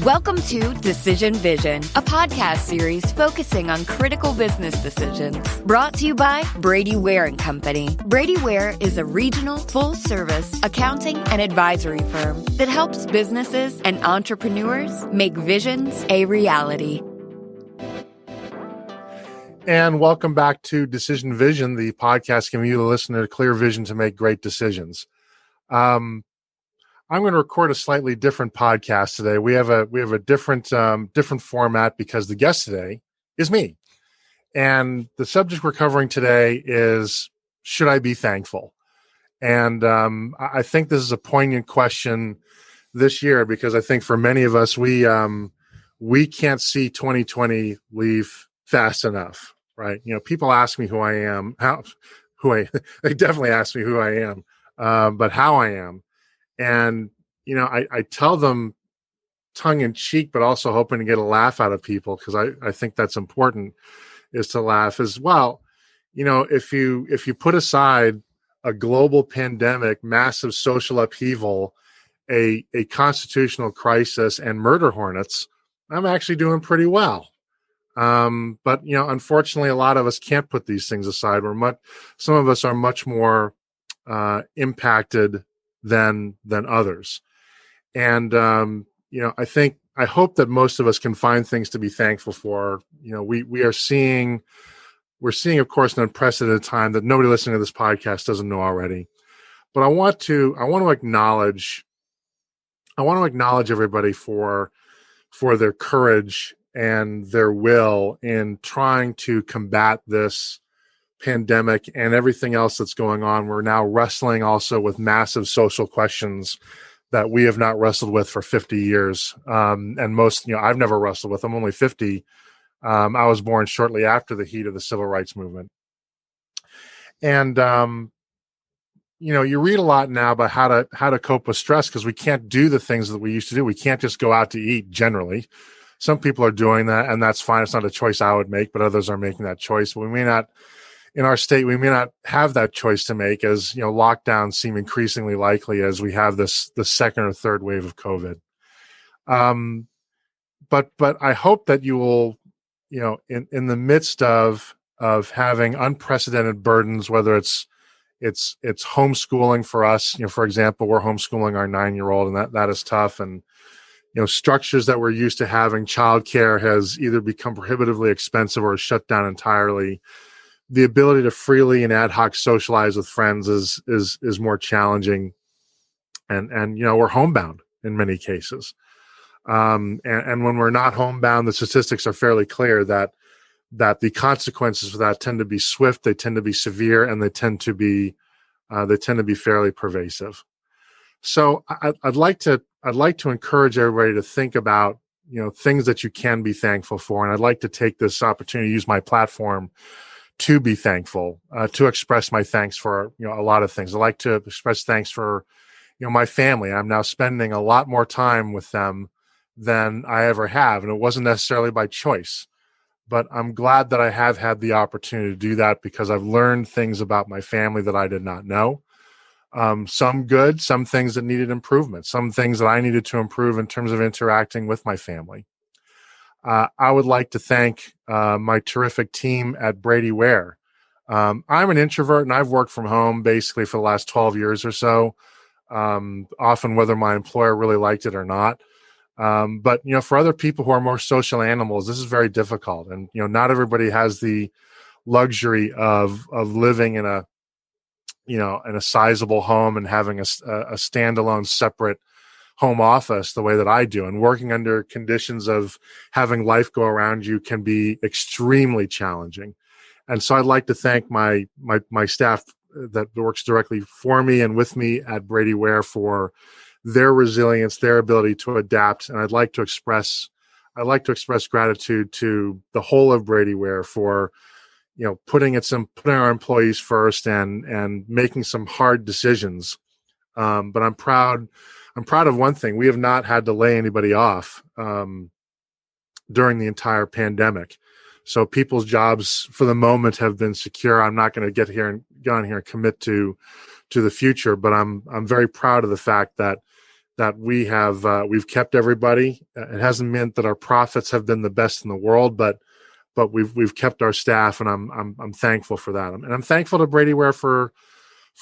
Welcome to Decision Vision, a podcast series focusing on critical business decisions. Brought to you by Brady Ware Company. Brady Ware is a regional, full-service accounting and advisory firm that helps businesses and entrepreneurs make visions a reality. And welcome back to Decision Vision, the podcast giving you, the listener, a clear vision to make great decisions. I'm going to record a slightly different podcast today. We have a different format because the guest today is me, and the subject we're covering today is, should I be thankful? And I think this is a poignant question this year because I think for many of us we can't see 2020 leave fast enough, right? You know, people ask me who I am, they definitely ask me who I am, but how I am. And, you know, I tell them tongue in cheek, but also hoping to get a laugh out of people because I think that's important, is to laugh as well. You know, if you put aside a global pandemic, massive social upheaval, a constitutional crisis, and murder hornets, I'm actually doing pretty well. But, you know, unfortunately, a lot of us can't put these things aside. Some of us are much more impacted than others. And, you know, I hope that most of us can find things to be thankful for. You know, we're seeing, of course, an unprecedented time that nobody listening to this podcast doesn't know already. But I want to acknowledge everybody for their courage and their will in trying to combat this pandemic and everything else that's going on. We're now wrestling also with massive social questions that we have not wrestled with for 50 years. And most, you know, I've never wrestled with. I'm only 50. I was born shortly after the heat of the civil rights movement. And, you know, you read a lot now about how to cope with stress because we can't do the things that we used to do. We can't just go out to eat generally. Some people are doing that, and that's fine. It's not a choice I would make, but others are making that choice. We may not, in our state, we may not have that choice to make, as, you know, lockdowns seem increasingly likely as we have the second or third wave of COVID. But I hope that you will, you know, in the midst of having unprecedented burdens, whether it's homeschooling for us, you know, for example, we're homeschooling our 9-year-old, and that is tough. And, you know, structures that we're used to having, childcare has either become prohibitively expensive or shut down entirely. The ability to freely and ad hoc socialize with friends is more challenging, and you know, we're homebound in many cases. And when we're not homebound, the statistics are fairly clear that the consequences of that tend to be swift, they tend to be severe, and they tend to be fairly pervasive. So I'd like to encourage everybody to think about, you know, things that you can be thankful for, and I'd like to take this opportunity to use my platform to be thankful, to express my thanks for, you know, a lot of things. I'd like to express thanks for, you know, my family. I'm now spending a lot more time with them than I ever have, and it wasn't necessarily by choice, but I'm glad that I have had the opportunity to do that because I've learned things about my family that I did not know. Some good, some things that needed improvement, some things that I needed to improve in terms of interacting with my family. I would like to thank my terrific team at Brady Ware. I'm an introvert, and I've worked from home basically for the last 12 years or so, often whether my employer really liked it or not. But, you know, for other people who are more social animals, this is very difficult. And, you know, not everybody has the luxury of living in a sizable home and having a standalone separate home office the way that I do, and working under conditions of having life go around you can be extremely challenging. And so I'd like to thank my staff that works directly for me and with me at Brady Ware for their resilience, their ability to adapt. And I'd like to express gratitude to the whole of Brady Ware for, you know, putting our employees first and making some hard decisions. But I'm proud of one thing. We have not had to lay anybody off during the entire pandemic. So people's jobs for the moment have been secure. I'm not going to get on here and commit to the future, but I'm very proud of the fact that that we've kept everybody. It hasn't meant that our profits have been the best in the world, but we've kept our staff, and I'm thankful for that. And I'm thankful to Brady Ware for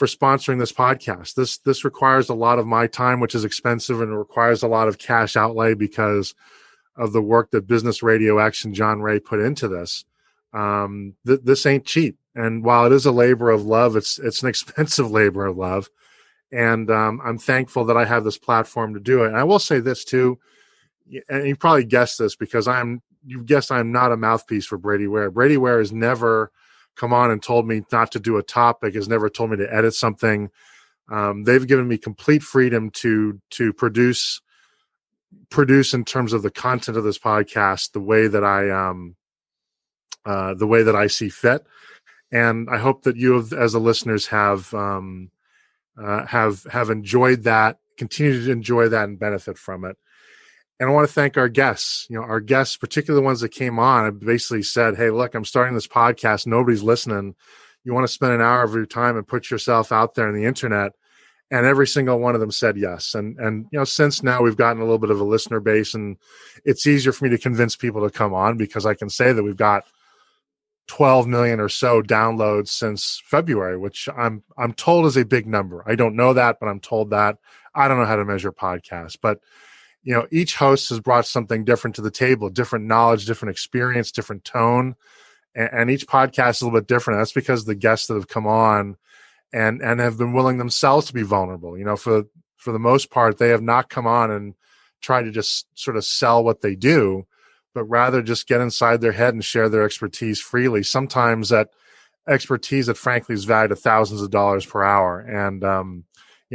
sponsoring this podcast. This requires a lot of my time, which is expensive, and it requires a lot of cash outlay because of the work that Business RadioX and John Ray put into this. This ain't cheap, and while it is a labor of love, it's an expensive labor of love. And I'm thankful that I have this platform to do it. And I will say this too, and you probably guessed this because you've guessed I'm not a mouthpiece for Brady Ware. Brady Ware has never come on and told me not to do a topic, has never told me to edit something. They've given me complete freedom to produce in terms of the content of this podcast the way that I see fit. And I hope that you, as the listeners, have enjoyed that, continue to enjoy that, and benefit from it. And I want to thank our guests. Our guests, particularly the ones that came on, I basically said, "Hey, look, I'm starting this podcast. Nobody's listening. You want to spend an hour of your time and put yourself out there on the internet?" And every single one of them said yes. And since now we've gotten a little bit of a listener base, and it's easier for me to convince people to come on because I can say that we've got 12 million or so downloads since February, which I'm told is a big number. I don't know that, but I'm told that. I don't know how to measure podcasts, but each host has brought something different to the table, different knowledge, different experience, different tone, and each podcast is a little bit different. That's because the guests that have come on and have been willing themselves to be vulnerable. For the most part, they have not come on and tried to just sort of sell what they do, but rather just get inside their head and share their expertise freely. Sometimes that expertise that frankly is valued at thousands of dollars per hour. And,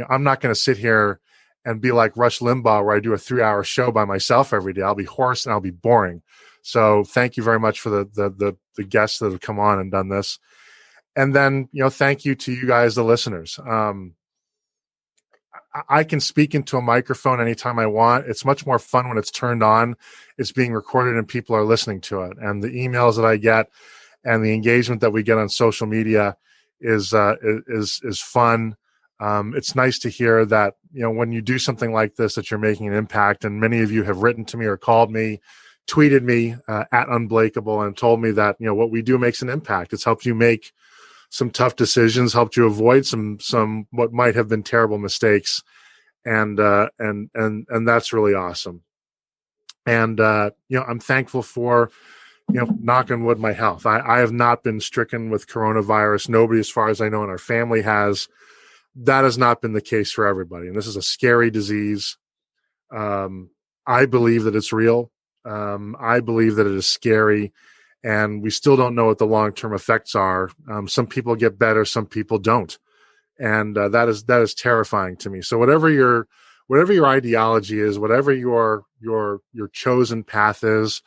I'm not going to sit here and be like Rush Limbaugh, where I do a 3-hour show by myself every day. I'll be hoarse and I'll be boring. So thank you very much for the guests that have come on and done this. And then, thank you to you guys, the listeners. I can speak into a microphone anytime I want. It's much more fun when it's turned on. It's being recorded and people are listening to it. And the emails that I get and the engagement that we get on social media is fun. It's nice to hear that, when you do something like this, that you're making an impact. And many of you have written to me or called me, tweeted me at Unblakeable, and told me that, what we do makes an impact. It's helped you make some tough decisions, helped you avoid some what might have been terrible mistakes. And that's really awesome. And, I'm thankful for, knock on wood, my health. I have not been stricken with coronavirus. Nobody, as far as I know, in our family has. That has not been the case for everybody. And this is a scary disease. I believe that it's real. I believe that it is scary, and we still don't know what the long-term effects are. Some people get better, some people don't. And that is terrifying to me. So whatever your ideology is, whatever your chosen path is,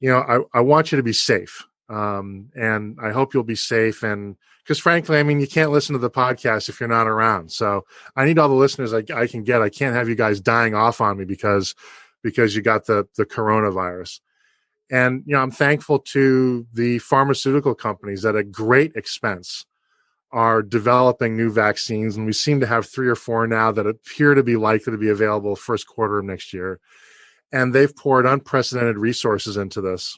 I want you to be safe. And I hope you'll be safe. And because frankly, you can't listen to the podcast if you're not around. So I need all the listeners I can get. I can't have you guys dying off on me because you got the coronavirus. And, I'm thankful to the pharmaceutical companies that at great expense are developing new vaccines. And we seem to have 3 or 4 now that appear to be likely to be available first quarter of next year. And they've poured unprecedented resources into this.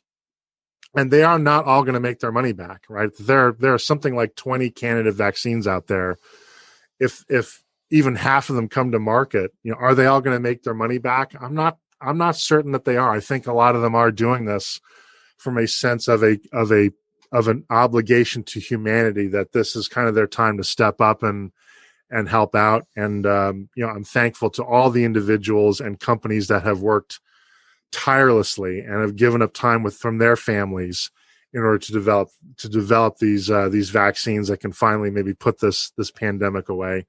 And they are not all going to make their money back, right? There are something like 20 candidate vaccines out there. If even half of them come to market, are they all going to make their money back? I'm not certain that they are. I think a lot of them are doing this from a sense of an obligation to humanity, that this is kind of their time to step up and help out. And I'm thankful to all the individuals and companies that have worked tirelessly and have given up time from their families in order to develop these vaccines that can finally maybe put this pandemic away.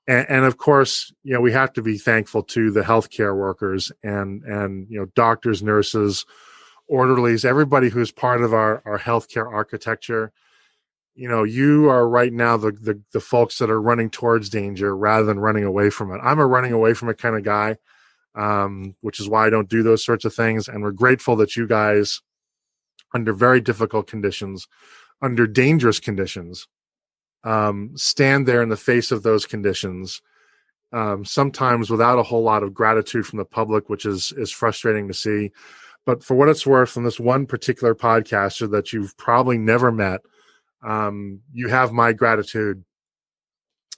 And of course, we have to be thankful to the healthcare workers and doctors, nurses, orderlies, everybody who's part of our healthcare architecture. You are right now the folks that are running towards danger rather than running away from it. I'm a running away from it kind of guy, which is why I don't do those sorts of things. And we're grateful that you guys, under very difficult conditions, under dangerous conditions, stand there in the face of those conditions sometimes without a whole lot of gratitude from the public, which is frustrating to see. But for what it's worth, on this one particular podcaster that you've probably never met, you have my gratitude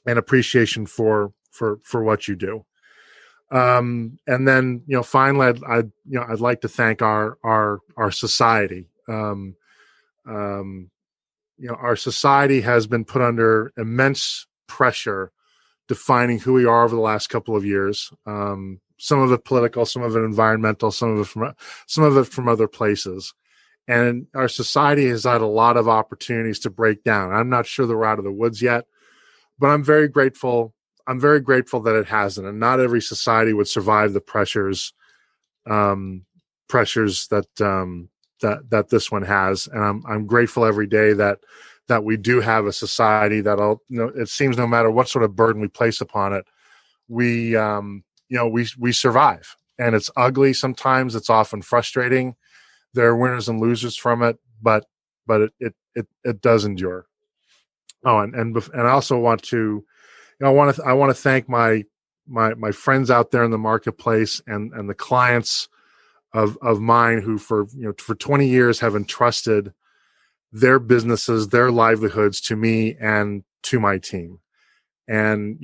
and appreciation for what you do. And then, finally, I'd like to thank our society. Our society has been put under immense pressure defining who we are over the last couple of years. Some of it political, some of it environmental, some of it from other places. And our society has had a lot of opportunities to break down. I'm not sure that we're out of the woods yet, but I'm very grateful. I'm very grateful that it hasn't. And not every society would survive the pressures that this one has. And I'm grateful every day that we do have a society that'll, it seems no matter what sort of burden we place upon it, we survive. And it's ugly sometimes. It's often frustrating. There are winners and losers from it, but it does endure. Oh, and I also want to, I want to thank my friends out there in the marketplace and the clients of mine who for 20 years have entrusted their businesses, their livelihoods to me and to my team. And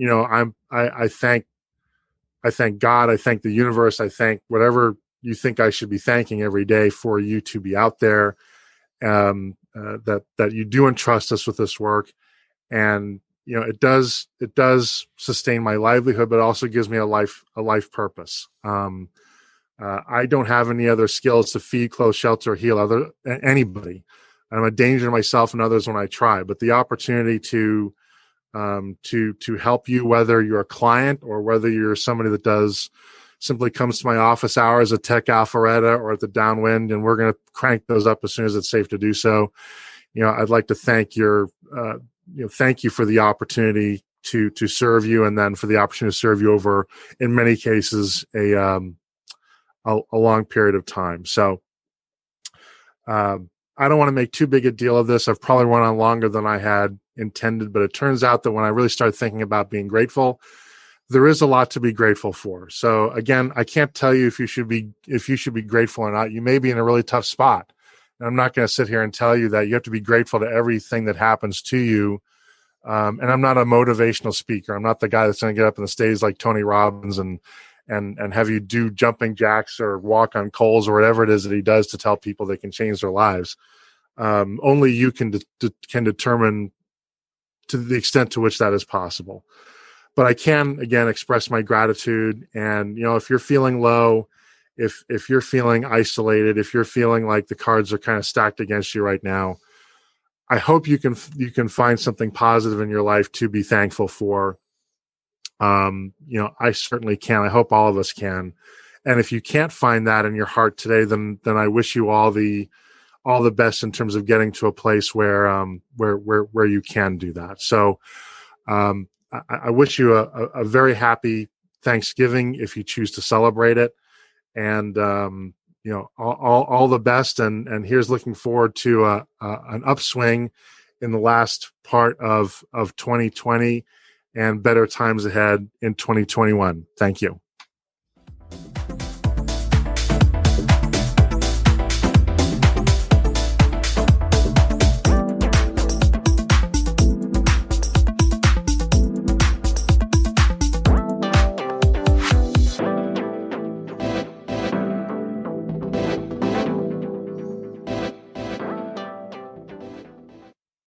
I thank God, I thank the universe, I thank whatever you think I should be thanking every day for you to be out there, that you do entrust us with this work. And it does sustain my livelihood, but also gives me a life purpose. I don't have any other skills to feed, clothe, shelter, or heal anybody. I'm a danger to myself and others when I try. But the opportunity to help you, whether you're a client or whether you're somebody that simply comes to my office hours at Tech Alpharetta or at the Downwind, and we're going to crank those up as soon as it's safe to do so. I'd like to thank thank you for the opportunity to serve you, and then for the opportunity to serve you over, in many cases, a long period of time. So I don't want to make too big a deal of this. I've probably run on longer than I had intended, but it turns out that when I really start thinking about being grateful, there is a lot to be grateful for. So again, I can't tell you if you should be grateful or not. You may be in a really tough spot. And I'm not going to sit here and tell you that you have to be grateful to everything that happens to you. And I'm not a motivational speaker. I'm not the guy that's going to get up on the stage like Tony Robbins and have you do jumping jacks or walk on coals or whatever it is that he does to tell people they can change their lives. Only you can determine to the extent to which that is possible. But I can, again, express my gratitude. And, if you're feeling low, if you're feeling isolated, if you're feeling like the cards are kind of stacked against you right now, I hope you can find something positive in your life to be thankful for. I certainly can. I hope all of us can. And if you can't find that in your heart today, then I wish you all the best in terms of getting to a place where you can do that. So, I wish you a very happy Thanksgiving if you choose to celebrate it, and all the best. And here's looking forward to an upswing in the last part of 2020 and better times ahead in 2021. Thank you.